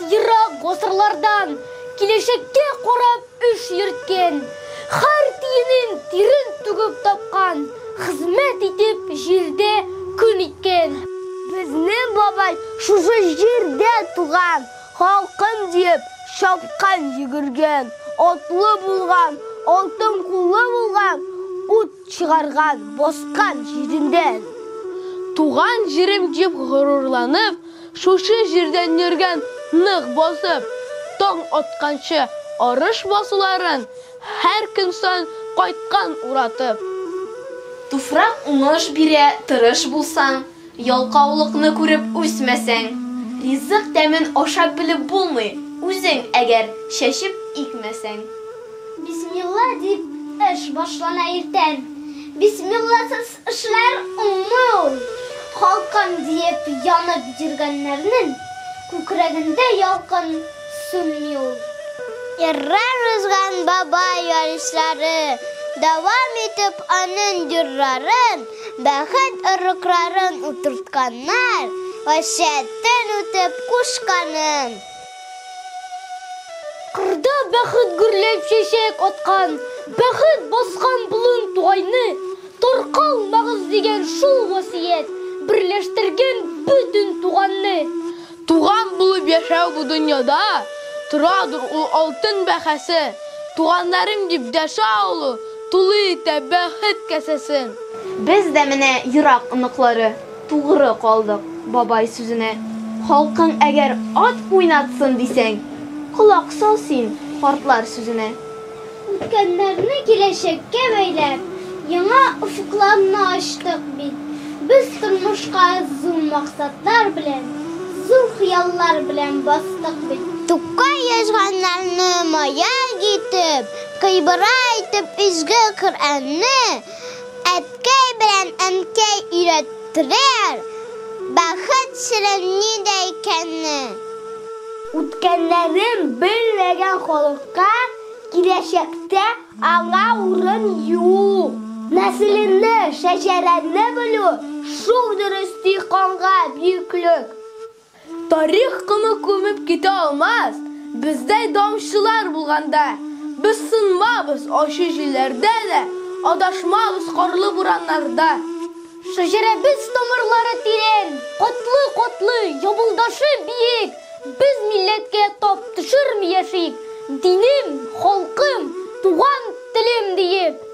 Yırak gosırlardan kileşekке korap üş yürtken, her tiyinin tirin tügüp tapkan, hizmet etip jirde kün itken. Bizning babay şuşu jirde tuğan, halkın deyip şapkan yugurgan, otlu bulgan, oltun kullu bulgan, ut çıgargan, boskan jirinden. Tuğan jirim deyip gururlanıp, şuşu jirden yürgen nık basıp, tong otkançı arış basıların her gün son qaytkan uğratıp. Tufrak uңыш bire tırış bulsan, yalqaulыкны күреп үсмәсәң, ризык тәмен ашап белеп булмый, үзең әгәр шәшеп икмәсәң. Bismillah deyip iş başlana irten. Bismillahsız işler ummul. Halkın deyip yanıp jirgenlerinin kükreginde yalkın sönmüyor. Yerren rızgan baba yarışları, devam edip anın cürrarın, bəxet ırıkların oturtkanlar, vaşetten ötüp kuşkanın. Kırda bəxet gürlep şeşek otkan, bəxet baskan bulun tuğayını, torqal mağız degen şul vasiyet, birleştirgen bütün tuğanını. Tuğan bulup yaşav bu dünyada, turadır ul altın bəxəsi, tuğanlarım deyip dəşa olu, tulu ite bəxet kəsəsin. Biz de менә yırak ınıkları tuğrı kaldık babay sözüne. Halkın eğer at oynatsın disen, kulak sal sin kartlar sözüne. Ülkenlerini kileşekке beylep, yana ufuklarını açtık biz turmuşka zul maksatlar bilen, zul hıyallar bilen bastık biz. Tukka yazganlarını maya gitip, kıybıra etip izgi Kur'an'ı, etkey bilen enkey ürettirer, bəxet şirinni deykenni. Utkenlerin bilmegen halka kileşekte ana urun yok. Neslini, şecereni bilü, şudur istiqanğa büyüklük. Tarih kımı kömüp gite olmaz, bizde damşılar bulganda. Biz sınmabız o şişilerde de, adaşmabız karlı buranlarda. Şeceremiz tomirları tiren, kotlu, yabıldaşı büyük. Biz milletke top düşür mü yaşayık? Dinim, halkım, tuğan dilim deyip.